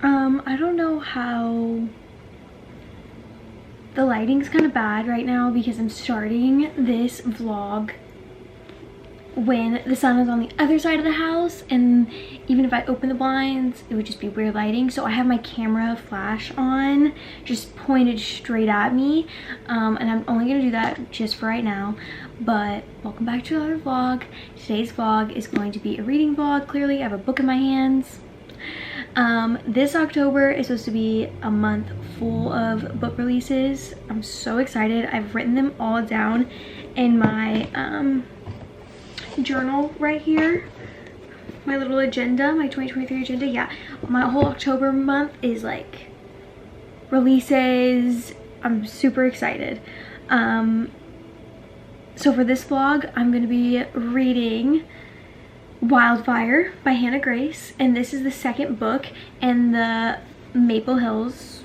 I don't know how. The lighting's kind of bad right now because I'm starting this vlog when the sun is on the other side of the house, and even if I open the blinds it would just be weird lighting. So I have my camera flash on just pointed straight at me, and I'm only gonna do that just for right now. But welcome back to another vlog. Today's vlog is going to be a reading vlog. Clearly I have a book in my hands. This October is supposed to be a month full of book releases. I'm so excited. I've written them all down in my journal right here, my little agenda, my 2023 agenda. Yeah, my whole October month is like releases. I'm super excited. So for this vlog I'm going to be reading Wildfire by Hannah Grace, and this is the second book in the Maple Hills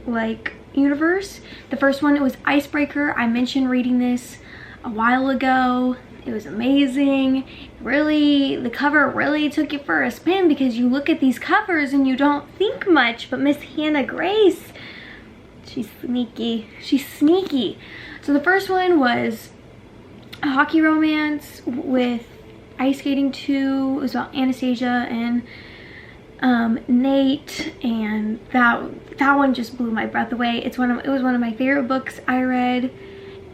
like universe. The first one, it was Icebreaker. I mentioned reading this a while ago. It was amazing. Really, the cover really took you for a spin because you look at these covers and you don't think much, but Miss Hannah Grace, she's sneaky. She's sneaky. So the first one was a hockey romance with ice skating 2. It was about Anastasia and Nate, and that one just blew my breath away. It was one of my favorite books I read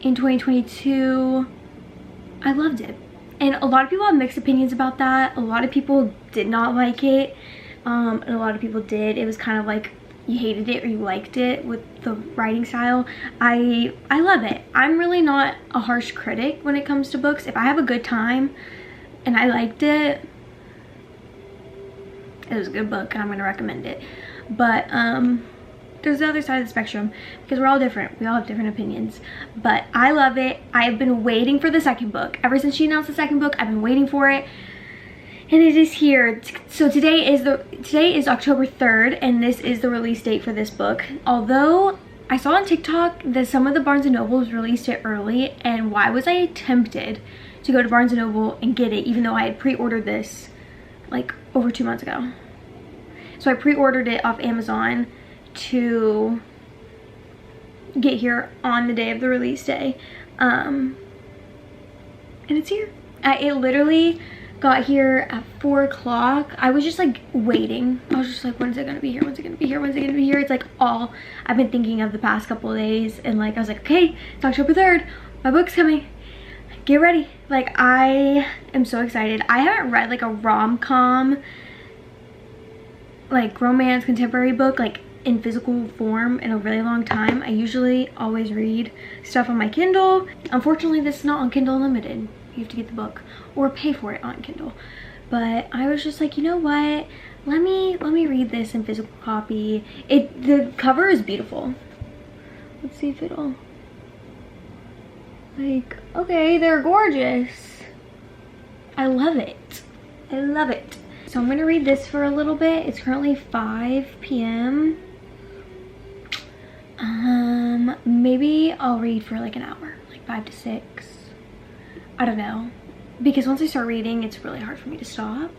in 2022. I loved it, and a lot of people have mixed opinions about that. A lot of people did not like it, and a lot of people did. It was kind of like you hated it or you liked it with the writing style. I love it. I'm really not a harsh critic when it comes to books. If I have a good time and I liked it, it was a good book and I'm gonna recommend it. But there's the other side of the spectrum because we're all different. We all have different opinions, but I love it. I've been waiting for the second book. Ever since she announced the second book, I've been waiting for it, and it is here. So today is October 3rd, and this is the release date for this book. Although I saw on TikTok that some of the Barnes & Nobles released it early, and why was I tempted to go to Barnes & Noble and get it, even though I had pre-ordered this like over 2 months ago. So I pre-ordered it off Amazon to get here on the day of the release day, and it's here. It literally got here at 4 o'clock. I was just like waiting. I was just like, when is it gonna be here? When's it gonna be here? When's it gonna be here? It's like all I've been thinking of the past couple of days, and like I was like, okay, it's October 3rd, my book's coming, get ready. Like, I am so excited. I haven't read like a rom-com, like romance contemporary book like in physical form in a really long time. I usually always read stuff on my Kindle. Unfortunately, this is not on Kindle Unlimited. You have to get the book or pay for it on Kindle. But I was just like, you know what? Let me read this in physical copy. The cover is beautiful. Let's see if it'll, like, okay, they're gorgeous. I love it. I love it. So I'm gonna read this for a little bit. It's currently 5 p.m. Maybe I'll read for like an hour, like 5 to 6. I don't know, because once I start reading, it's really hard for me to stop.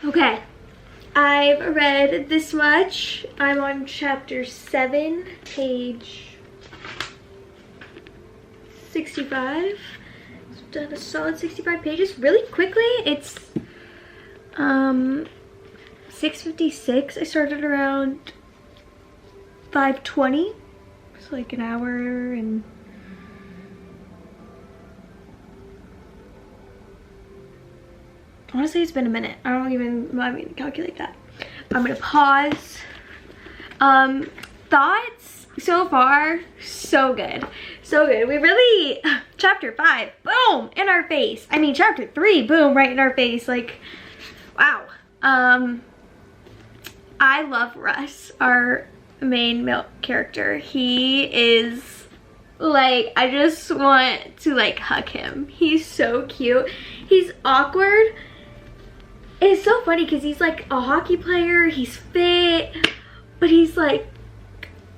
Okay, I've read this much. I'm on chapter 7, page 65. I've done a solid 65 pages really quickly. It's 6:56. I started around 5:20. It's like an hour and honestly, it's been a minute. I don't even calculate that. I'm gonna pause. Thoughts so far, so good. So good. We really, chapter 5, boom, in our face. I mean, chapter 3, boom, right in our face. Like, wow. I love Russ, our main male character. He is Like, I just want to like hug him. He's so cute. He's awkward. It's so funny because he's like a hockey player, he's fit, but he's like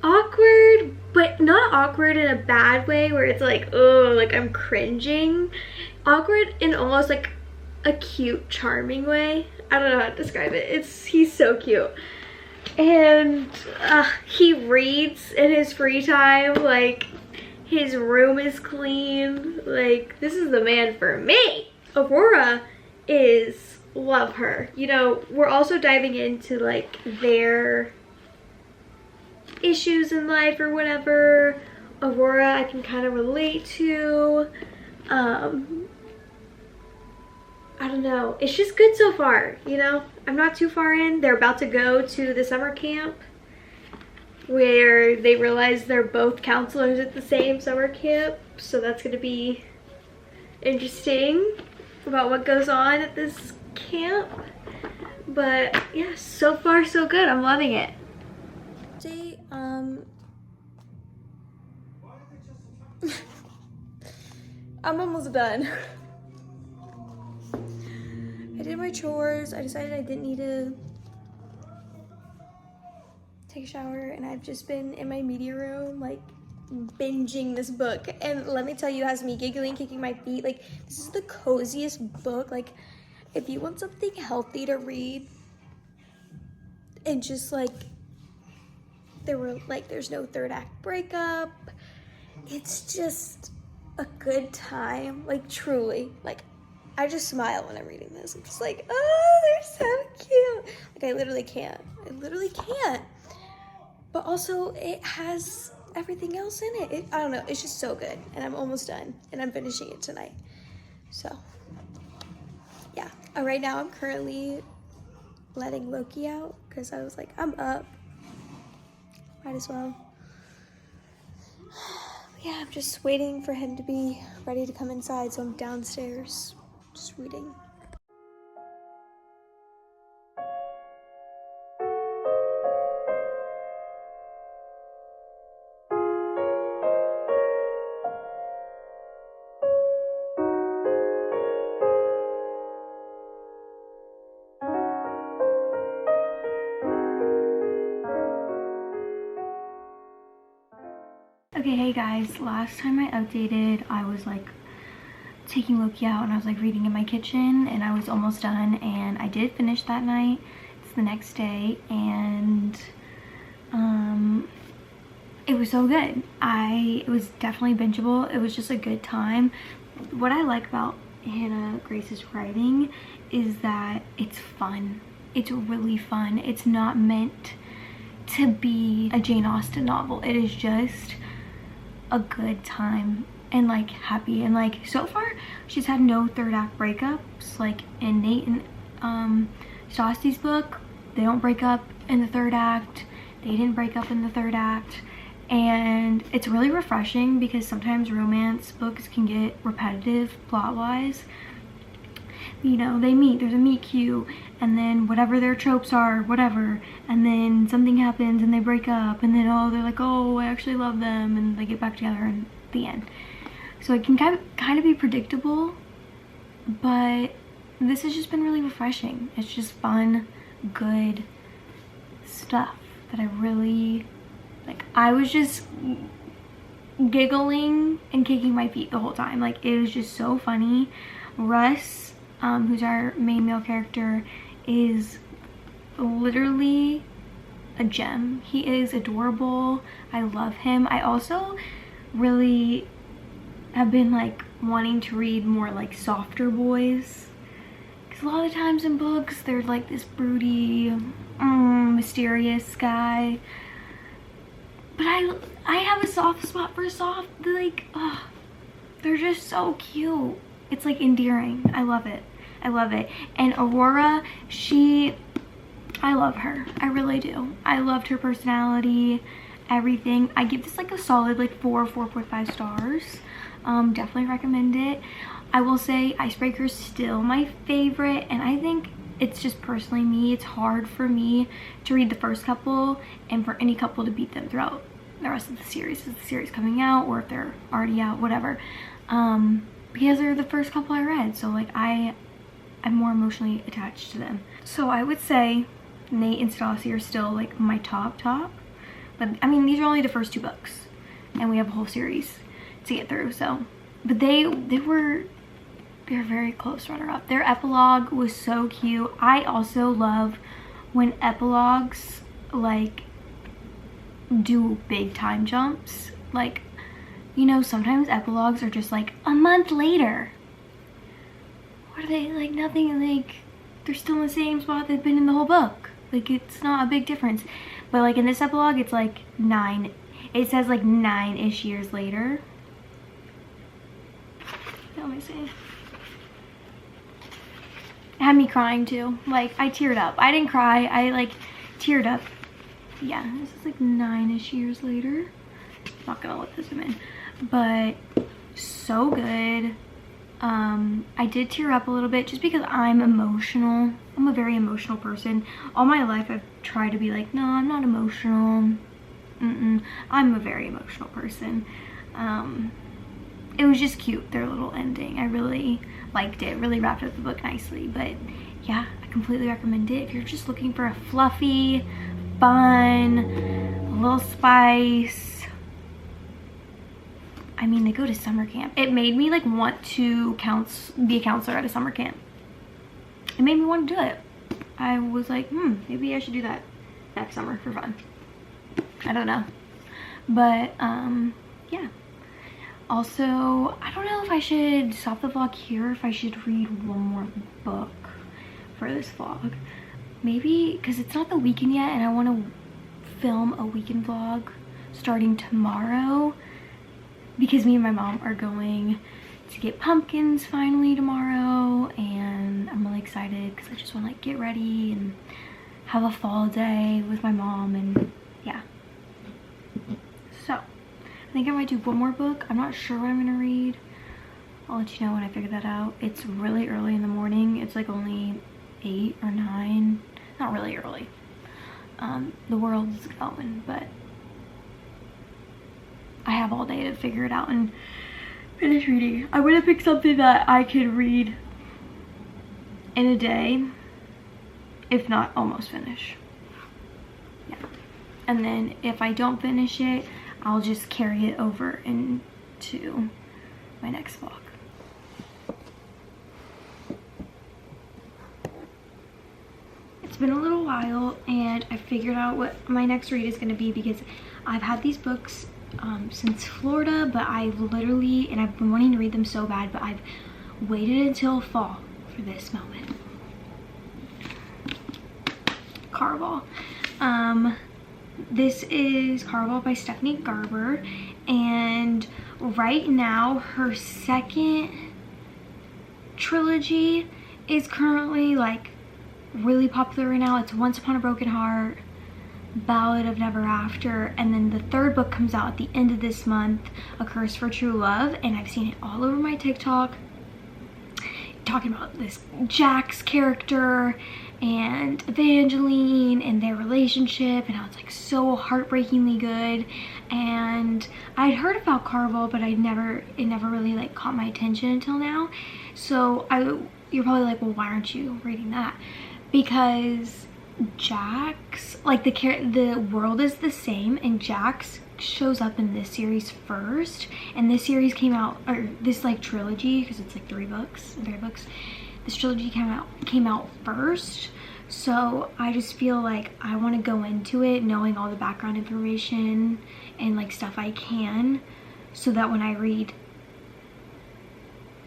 awkward, but not awkward in a bad way where it's like, oh, like I'm cringing. Awkward in almost like a cute, charming way. I don't know how to describe it. He's so cute. And he reads in his free time. Like, his room is clean. Like, this is the man for me. Aurora is, love her. You know, we're also diving into like their issues in life or whatever. Aurora I can kind of relate to. I don't know, it's just good so far, you know. I'm not too far in. They're about to go to the summer camp where they realize they're both counselors at the same summer camp, so that's gonna be interesting about what goes on at this camp. But yeah, so far so good. I'm loving it. I'm almost done. I did my chores. I decided I didn't need to take a shower, and I've just been in my media room like binging this book, and let me tell you, it has me giggling, kicking my feet. Like, this is the coziest book. Like, if you want something healthy to read and just like there's no third act breakup, it's just a good time. Like, truly, like, I just smile when I'm reading this. I'm just like, oh, they're so cute. Like, I literally can't. But also, it has everything else in it. I don't know, it's just so good. And I'm almost done, and I'm finishing it tonight. So, yeah. Right now, I'm currently letting Loki out because I was like, I'm up. Might as well. Yeah, I'm just waiting for him to be ready to come inside, so I'm downstairs just reading. Okay, hey guys, last time I updated, I was like taking Loki out and I was like reading in my kitchen, and I was almost done, and I did finish that night. It's the next day, and it was so good. It was definitely bingeable. It was just a good time. What I like about Hannah Grace's writing is that it's fun. It's really fun. It's not meant to be a Jane Austen novel. It is just a good time and like happy, and like so far she's had no third act breakups. Like in Nate and Stassi's book, they don't break up in the third act. They didn't break up in the third act, and it's really refreshing because sometimes romance books can get repetitive plot wise. You know, they meet, there's a meet cute, and then whatever their tropes are, whatever, and then something happens and they break up, and then oh, they're like, oh, I actually love them, and they get back together in the end. So it can kind of be predictable, but this has just been really refreshing. It's just fun, good stuff that I really like. I was just giggling and kicking my feet the whole time. Like, it was just so funny. Russ, who's our main male character, is literally a gem. He is adorable. I love him. I also really have been like wanting to read more like softer boys, because a lot of times in books they're like this broody, mysterious guy. But I have a soft spot for soft, like, oh, they're just so cute. It's like endearing. I love it. I love it. And Aurora, I love her. I really do. I loved her personality, everything. I give this like a solid like 4.5 stars. Definitely recommend it. I will say Icebreaker's still my favorite, and I think it's just personally me. It's hard for me to read the first couple and for any couple to beat them throughout the rest of the series. Is the series coming out, or if they're already out, whatever. Because they're the first couple I read, so like I'm more emotionally attached to them. So I would say Nate and Stassi are still like my top. But I mean, these are only the first 2 books, and we have a whole series to get through. So, but they're very close runner-up. Their epilogue was so cute. I also love when epilogues like do big time jumps. Like, you know, sometimes epilogues are just like a month later. What are they, like nothing, like they're still in the same spot they've been in the whole book. Like, it's not a big difference. But like in this epilogue, it's like 9. It says like 9-ish years later. What am I saying? It had me crying too. Like, I teared up. I didn't cry. I like teared up. Yeah, this is like 9-ish years later. Not gonna let this in. But so good. I did tear up a little bit just because I'm emotional. I'm a very emotional person. All my life I've tried to be like, no, I'm not emotional. I'm a very emotional person. It was just cute, their little ending. I really liked it. Really wrapped up the book nicely. But yeah, I completely recommend it. If you're just looking for a fluffy, fun, a little spice. I mean, they go to summer camp. It made me like want to be a counselor at a summer camp. It made me want to do it. I was like, maybe I should do that next summer for fun. I don't know. But yeah. Also, I don't know if I should stop the vlog here, if I should read one more book for this vlog. Maybe, because it's not the weekend yet and I want to film a weekend vlog starting tomorrow. Because me and my mom are going to get pumpkins finally tomorrow, and I'm really excited because I just want to like get ready and have a fall day with my mom, and yeah. So I think I might do one more book. I'm not sure what I'm gonna read. I'll let you know when I figure that out. It's really early in the morning. It's like only 8 or 9. Not really early. The world's going, but I have all day to figure it out and finish reading. I want to pick something that I could read in a day, if not almost finish. Yeah. And then if I don't finish it, I'll just carry it over into my next vlog. It's been a little while and I figured out what my next read is going to be, because I've had these books since Florida, but I've literally, and I've been wanting to read them so bad, but I've waited until fall for this moment. Caraval. This is Caraval by Stephanie Garber, and right now her second trilogy is currently like really popular right now. It's Once Upon a Broken Heart, Ballad of Never After, and then the third book comes out at the end of this month, A Curse for True Love, and I've seen it all over my TikTok talking about this Jack's character and Evangeline and their relationship and how it's like so heartbreakingly good. And I'd heard about Caraval, but it never really like caught my attention until now. So you're probably like, well, why aren't you reading that? Because Jax, like the world is the same, and Jax shows up in this series first, and this series came out, or this like trilogy, because it's like 3 books, this trilogy came out first. So I just feel like I want to go into it knowing all the background information and like stuff I can, so that when I read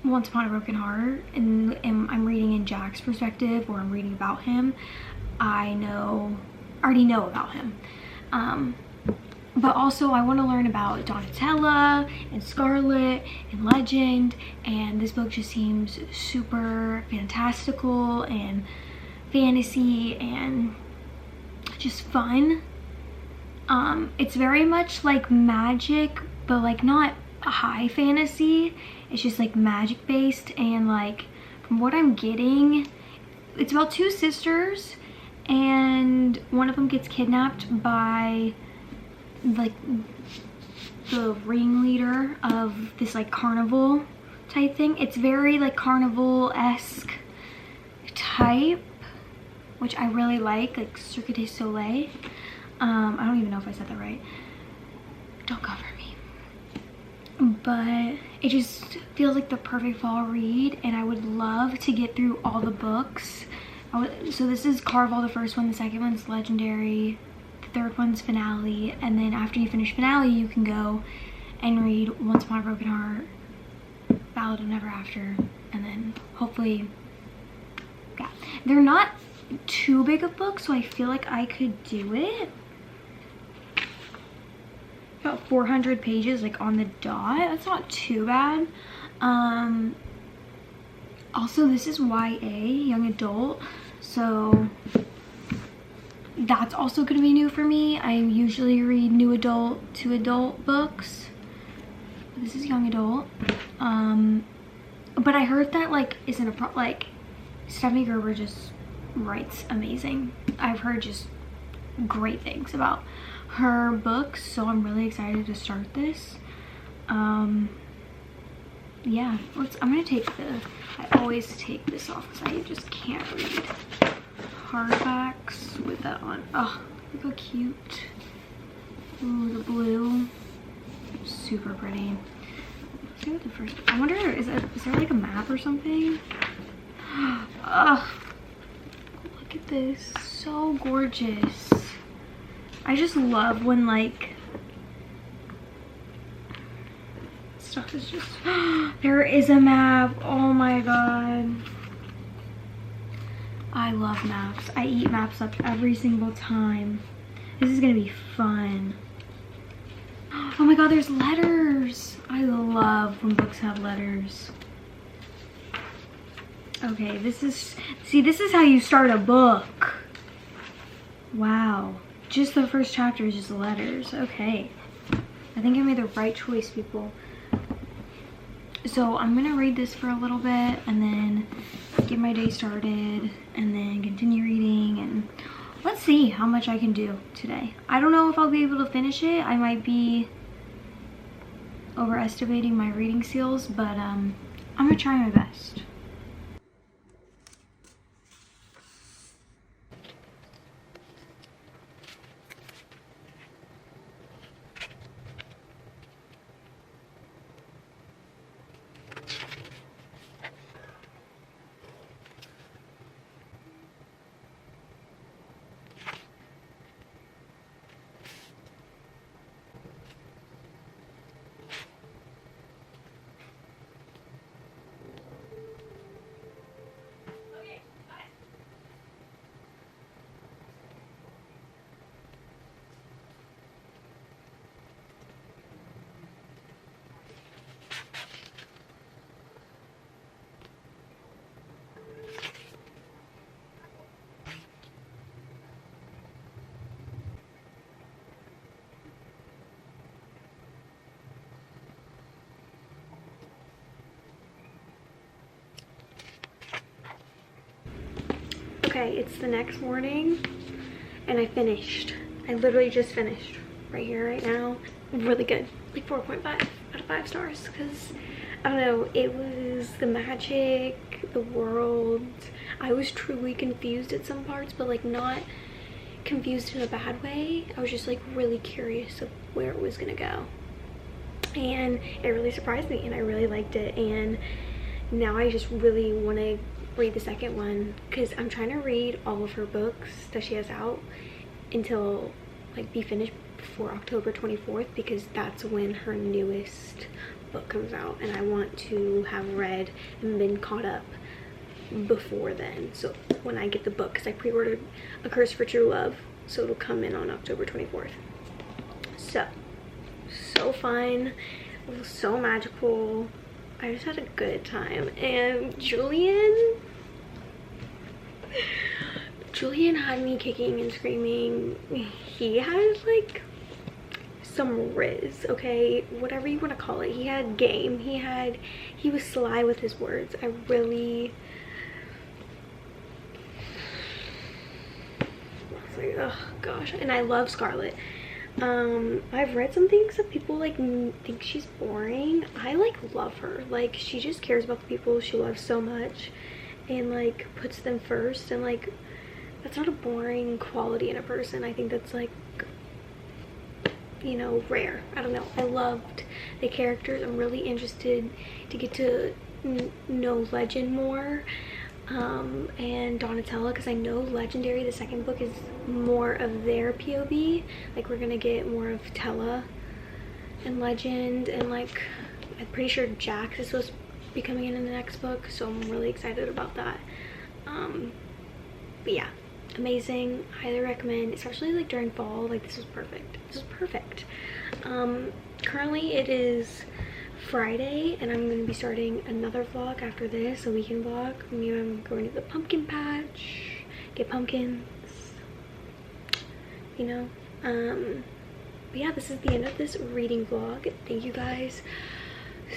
Once Upon a Broken Heart and I'm reading in Jack's perspective, or I'm reading about him, I already know about him. But also I want to learn about Donatella and Scarlet and Legend, and this book just seems super fantastical and fantasy and just fun. It's very much like magic, but like not a high fantasy. It's just like magic based, and like from what I'm getting, it's about 2 sisters, and one of them gets kidnapped by like the ringleader of this like carnival type thing. It's very like carnival-esque type, which I really like Cirque du Soleil. I don't even know if I said that right. Don't cover me. But it just feels like the perfect fall read, and I would love to get through all the books. So this is Caraval, the first one, the second one's Legendary, the third one's Finale, and then after you finish Finale, you can go and read Once Upon a Broken Heart, Ballad of Never After, and then hopefully, yeah. They're not too big of books, so I feel like I could do it. About 400 pages, like on the dot. That's not too bad. Also, this is YA, young adult, so that's also gonna be new for me. I usually read new adult to adult books. This is young adult. But I heard that like isn't a like Stephanie Gerber just writes amazing. I've heard just great things about her books, so I'm really excited to start this. Yeah, I'm gonna take I always take this off because I just can't read hardbacks with that on. Oh, look how cute. Ooh, the blue, super pretty. Let's see what the first, I wonder, is there like a map or something? Oh, look at this, so gorgeous. I just love when like stuff is just there is a map. Oh my god, I love maps. I eat maps up every single time. This is gonna be fun. Oh my god, there's letters. I love when books have letters. Okay, this is how you start a book. Wow. Just the first chapter is just letters. Okay. I think I made the right choice, people. So I'm gonna read this for a little bit and then get my day started and then continue reading, and let's see how much I can do today. I don't know if I'll be able to finish it. I might be overestimating my reading skills, but I'm gonna try my best. Okay, it's the next morning and I finished. I literally just finished right here, right now. Really good, like 4.5 out of 5 stars, because I don't know, it was the magic, the world. I was truly confused at some parts, but like not confused in a bad way. I was just like really curious of where it was gonna go, and it really surprised me and I really liked it. And now I just really want to read the second one because I'm trying to read all of her books that she has out until like be finished before October 24th, because that's when her newest book comes out, and I want to have read and been caught up before then. So when I get the book, because I pre-ordered A Curse for True Love, so it'll come in on October 24th. So fun. It was so magical. I just had a good time. And Julian had me kicking and screaming. He had like some riz, okay, whatever you want to call it. He had game. He was sly with his words. I really was like, oh gosh. And I love Scarlett. I've read some things that people like think she's boring. I like love her. Like, she just cares about the people she loves so much and like puts them first, and like that's not a boring quality in a person. I think that's like, you know, rare. I don't know. I loved the characters. I'm really interested to get to know Legend more, and Donatella, because I know Legendary, the second book, is more of their POV. Like, we're gonna get more of Tella and Legend, and like I'm pretty sure Jax is supposed to be coming in the next book, so I'm really excited about that. But yeah, amazing. Highly recommend, especially like during fall. Like, this was perfect. This was perfect. Currently it is Friday, and I'm going to be starting another vlog after this, a weekend vlog. I'm going to the pumpkin patch, get pumpkins, you know. But yeah, this is the end of this reading vlog. Thank you guys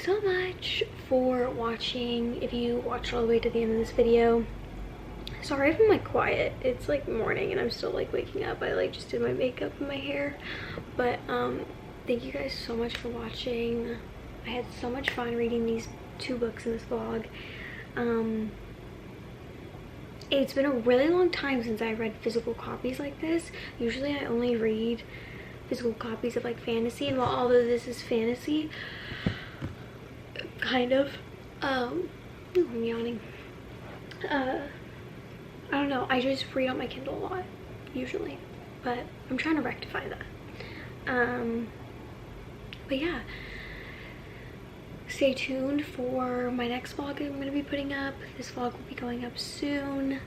so much for watching. If you watched all the way to the end of this video, sorry if I'm like quiet. It's like morning and I'm still like waking up. I like just did my makeup and my hair, but thank you guys so much for watching. I had so much fun reading these 2 books in this vlog. It's been a really long time since I read physical copies like this. Usually I only read physical copies of like fantasy, and while although this is fantasy, kind of, I'm yawning. I don't know, I just read on my Kindle a lot usually, but I'm trying to rectify that. But yeah, stay tuned for my next vlog I'm going to be putting up. This vlog will be going up soon.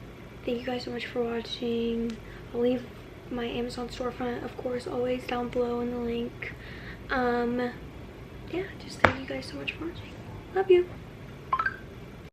Thank you guys so much for watching. I'll leave my Amazon storefront, of course, always down below in the link. Yeah, just thank you guys so much for watching. Love you.